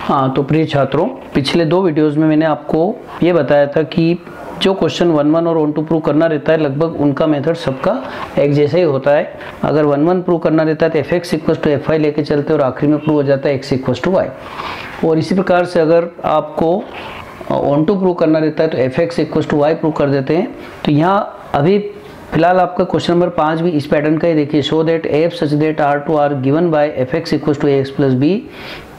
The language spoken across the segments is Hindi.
हाँ, तो प्रिय छात्रों, पिछले 2 वीडियोज़ में मैंने आपको ये बताया था कि जो क्वेश्चन 1-1 और 1-2 प्रूव करना रहता है, लगभग उनका मेथड सबका एक जैसा ही होता है। अगर 1-1 प्रूव करना रहता है तो fx = fy लेके चलते हैं और आखिरी में प्रूव हो जाता है x = y। और इसी प्रकार से अगर आपको 1-2 प्रूव करना रहता है तो fx = y प्रूव कर देते हैं। तो यहाँ अभी फिलहाल आपका क्वेश्चन नंबर 5 भी इस पैटर्न का ही देखिए। Show that f such that R2 are given by fx = ax + b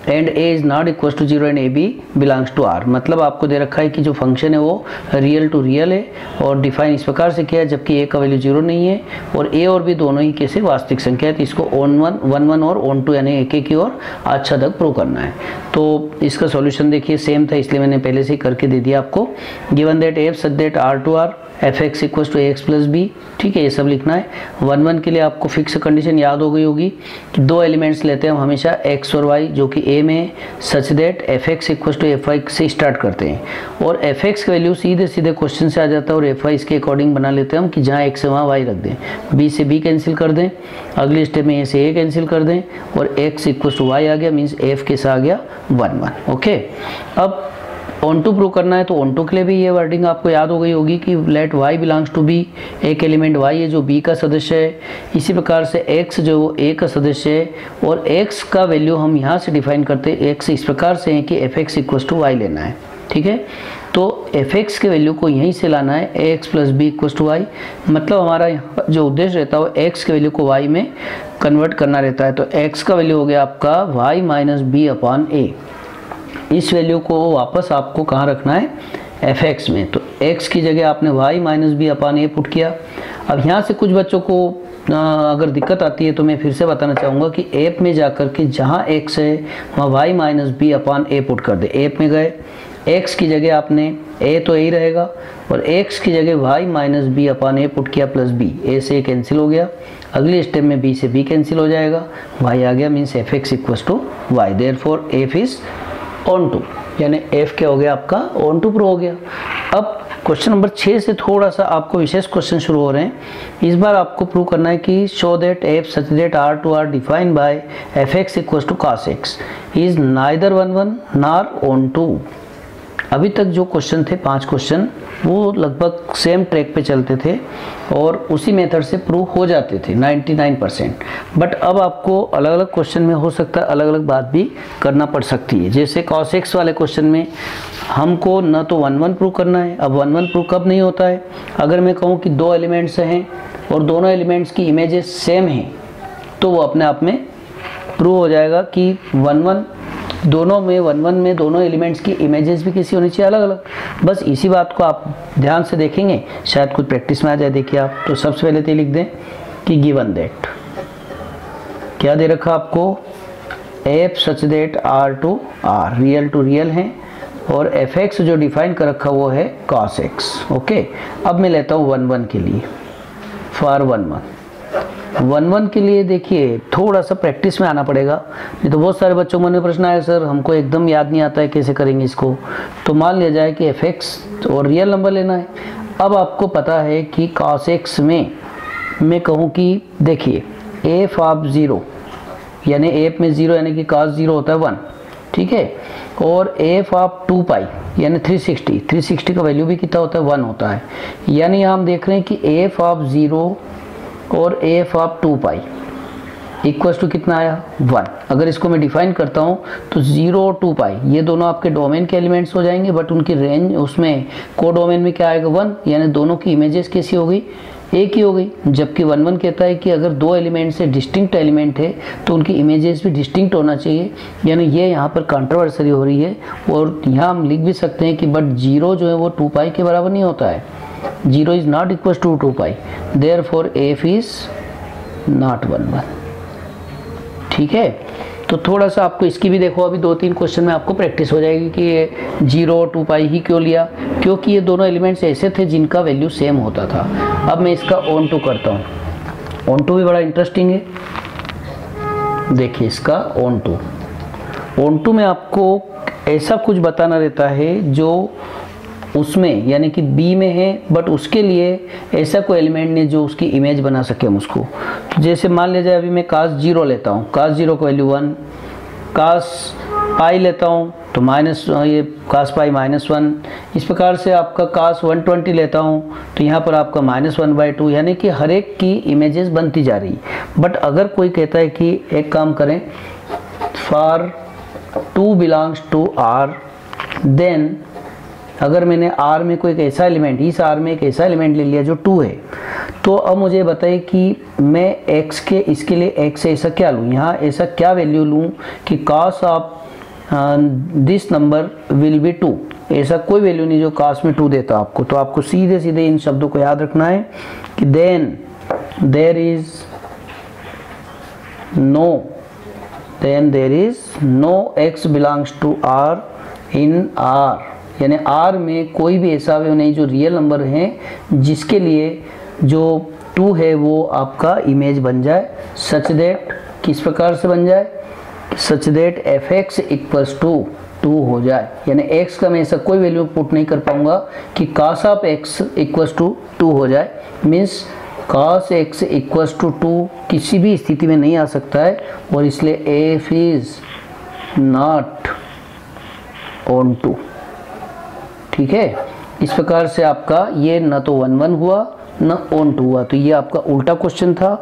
and a is not equal to 0 and ab belongs to r। मतलब आपको दे रखा है कि जो फंक्शन है वो रियल टू रियल है और डिफाइन इस प्रकार से किया है, जबकि a का वैल्यू 0 नहीं है और a और b दोनों ही कैसे वास्तविक संख्या है। तो इसको ऑन 1 और ऑन 2 यानी एक की ओर अच्छा तक प्रूव करना है। तो इसका सॉल्यूशन देखिए सेम था, इसलिए मैंने पहले से ही करके दे दिया आपको। Given that f such that R2 are fx = ax + b, ठीक है, ये सब लिखना है। 1-1 के लिए आपको फिक्स कंडीशन याद हो गई होगी कि 2 एलिमेंट्स लेते हैं हम हमेशा x और y, जो कि a में सच दैट fx = fy से स्टार्ट करते हैं और fx की वैल्यू सीधे सीधे क्वेश्चन से आ जाता है और fy इसके अकॉर्डिंग बना लेते हैं हम कि जहाँ x है वहाँ y रख दें, b से b कैंसिल कर दें, अगले स्टेप में a से a कैंसिल कर दें और x = y आ गया, मीन्स f कैसा आ गया 1-1। ओके, अब ऑन-टू प्रूव करना है तो ऑन-टू के लिए भी ये वर्डिंग आपको याद हो गई होगी कि let y belongs to b, एक एलिमेंट y है जो b का सदस्य है। इसी प्रकार से x जो वो a का सदस्य है और x का वैल्यू हम यहाँ से डिफाइन करते हैं। x इस प्रकार से है कि fx = y लेना है, ठीक है। तो fx के वैल्यू को यहीं से लाना है, ax + b = y। मतलब हमारा यहाँ जो उद्देश्य रहता है वो x के वैल्यू को y में कन्वर्ट करना रहता है। तो x का वैल्यू हो गया आपका y - b/a। इस वैल्यू को वापस आपको कहाँ रखना है, fx में। तो x की जगह आपने y - b/a पुट किया। अब यहाँ से कुछ बच्चों को अगर दिक्कत आती है तो मैं फिर से बताना चाहूँगा कि ऐप में जाकर के जहाँ x है वहाँ y - b/a पुट कर दे। ऐप में गए, x की जगह आपने a तो यही रहेगा और x की जगह y - b/a पुट किया प्लस b, a से कैंसिल हो गया। अगले स्टेप में b से b कैंसिल हो जाएगा, y आ गया, means fx = y। Therefore f is on-to, यानी f क्या हो गया आपका ऑन-टू प्रूव हो गया। अब क्वेश्चन नंबर 6 से थोड़ा सा आपको विशेष क्वेश्चन शुरू हो रहे हैं। इस बार आपको प्रूव करना है कि show that f such that R2 are defined by fx = cos x is neither 1-1 nor on-2। अभी तक जो क्वेश्चन थे 5 क्वेश्चन वो लगभग सेम ट्रैक पे चलते थे और उसी मेथड से प्रूव हो जाते थे 99%। बट अब आपको अलग अलग क्वेश्चन में हो सकता है अलग अलग बात भी करना पड़ सकती है। जैसे cos x वाले क्वेश्चन में हमको न तो 1-1 प्रूव करना है। अब 1-1 प्रूव कब नहीं होता है, अगर मैं कहूँ कि 2 एलिमेंट्स हैं और दोनों एलिमेंट्स की इमेजेस सेम हैं तो वो अपने आप में प्रूव हो जाएगा कि 1-1 दोनों में 1-1 में दोनों एलिमेंट्स की इमेजेस भी किसी होनी चाहिए अलग अलग। बस इसी बात को आप ध्यान से देखेंगे, शायद कुछ प्रैक्टिस में आ जाए। देखिए आप, तो सबसे पहले तो लिख दें कि गिवन दैट क्या दे रखा आपको, f such that R2 R real to real हैं और fx जो डिफाइन कर रखा वो है cos x। ओके, अब मैं लेता हूँ 1-1 के लिए। फॉर 1-1 के लिए देखिए थोड़ा सा प्रैक्टिस में आना पड़ेगा, नहीं तो बहुत सारे बच्चों को मन में प्रश्न आया सर हमको एकदम याद नहीं आता है कैसे करेंगे इसको। तो मान लिया जाए कि fx और रियल नंबर लेना है। अब आपको पता है कि cos x में मैं कहूँ कि देखिए f ऑफ 0 यानी f में 0 यानी कि cos 0 होता है 1, ठीक है, और f ऑफ 2π यानी 360 का वैल्यू भी कितना होता है 1 होता है। यानी हम देख रहे हैं कि f ऑफ 0 और f ऑफ 2π इक्वल्स टू कितना आया 1। अगर इसको मैं डिफाइन करता हूँ तो 0 और 2π ये दोनों आपके डोमेन के एलिमेंट्स हो जाएंगे, बट उनकी रेंज उसमें को डोमेन में क्या आएगा 1, यानी दोनों की इमेजेस कैसी हो गई, एक ही हो गई। जबकि 1-1 कहता है कि अगर 2 एलिमेंट से डिस्टिंक्ट एलिमेंट है तो उनकी इमेजेस भी डिस्टिंक्ट होना चाहिए, यानी ये यहाँ पर कंट्रोवर्सी हो रही है। और यहाँ हम लिख भी सकते हैं कि बट 0 जो है वो 2π के बराबर नहीं होता है, 0 is not equal to 2π, therefore f is not 1-1, ठीक है। तो थोड़ा सा आपको इसकी भी देखो, अभी 2-3 क्वेश्चन में आपको प्रैक्टिस हो जाएगी कि ये 0 और 2π ही क्यों लिया, क्योंकि ये दोनों एलिमेंट्स ऐसे थे जिनका वैल्यू सेम होता था। अब मैं इसका ऑन-टू करता हूँ। ऑन-टू भी बड़ा इंटरेस्टिंग है। देखिए इसका ऑन-टू में आपको ऐसा कुछ बताना रहता है जो उसमें यानी कि बी में है, बट उसके लिए ऐसा कोई एलिमेंट नहीं जो उसकी इमेज बना सके हम उसको। तो जैसे मान लिया जाए अभी मैं cos 0 लेता हूँ, cos 0 का वैल्यू 1, cos पाई लेता हूँ तो माइनस ये कास पाई -1। इस प्रकार से आपका कास 120 लेता हूँ तो यहाँ पर आपका -1/2, यानी कि हर एक की इमेजेस बनती जा रही। बट अगर कोई कहता है कि एक काम करें, for 2 belongs to R, then अगर मैंने R में कोई एक ऐसा एलिमेंट, इस R में एक ऐसा एलिमेंट ले लिया जो 2 है, तो अब मुझे बताइए कि मैं x के, इसके लिए x ऐसा क्या लूँ, यहाँ ऐसा क्या वैल्यू लूँ कि cos of this number will be 2। ऐसा कोई वैल्यू नहीं जो cos में 2 देता आपको। तो आपको सीधे सीधे इन शब्दों को याद रखना है कि then there is no x belongs to R in R, यानी R में कोई भी ऐसा वैल्यू नहीं जो रियल नंबर है जिसके लिए जो 2 है वो आपका इमेज बन जाए। सच दैट, किस प्रकार से बन जाए, such that fx equals to 2 हो जाए, यानी x का मैं ऐसा कोई वैल्यू पुट नहीं कर पाऊंगा कि cos of x equals to 2 हो जाए। Means cos x equals to 2 किसी भी स्थिति में नहीं आ सकता है, और इसलिए f इज नॉट ऑन 2। ठीक है, इस प्रकार से आपका ये न तो 1-1 हुआ न ऑन 2 हुआ। तो ये आपका उल्टा क्वेश्चन था।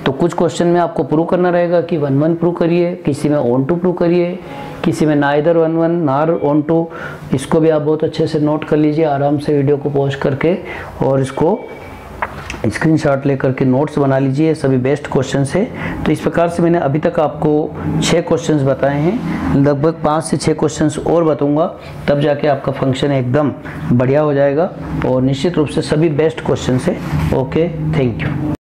तो कुछ क्वेश्चन में आपको प्रूव करना रहेगा कि 1-1 प्रूव करिए, किसी में ऑन 2 प्रूव करिए, किसी में नाइदर 1-1 नार ऑन 2। इसको भी आप बहुत अच्छे से नोट कर लीजिए आराम से वीडियो को पॉज करके, और इसको स्क्रीनशॉट लेकर के नोट्स बना लीजिए। सभी बेस्ट क्वेश्चन है। तो इस प्रकार से मैंने अभी तक आपको 6 क्वेश्चंस बताए हैं, लगभग 5 से 6 क्वेश्चंस और बताऊंगा, तब जाके आपका फंक्शन एकदम बढ़िया हो जाएगा, और निश्चित रूप से सभी बेस्ट क्वेश्चन है। Okay, thank you.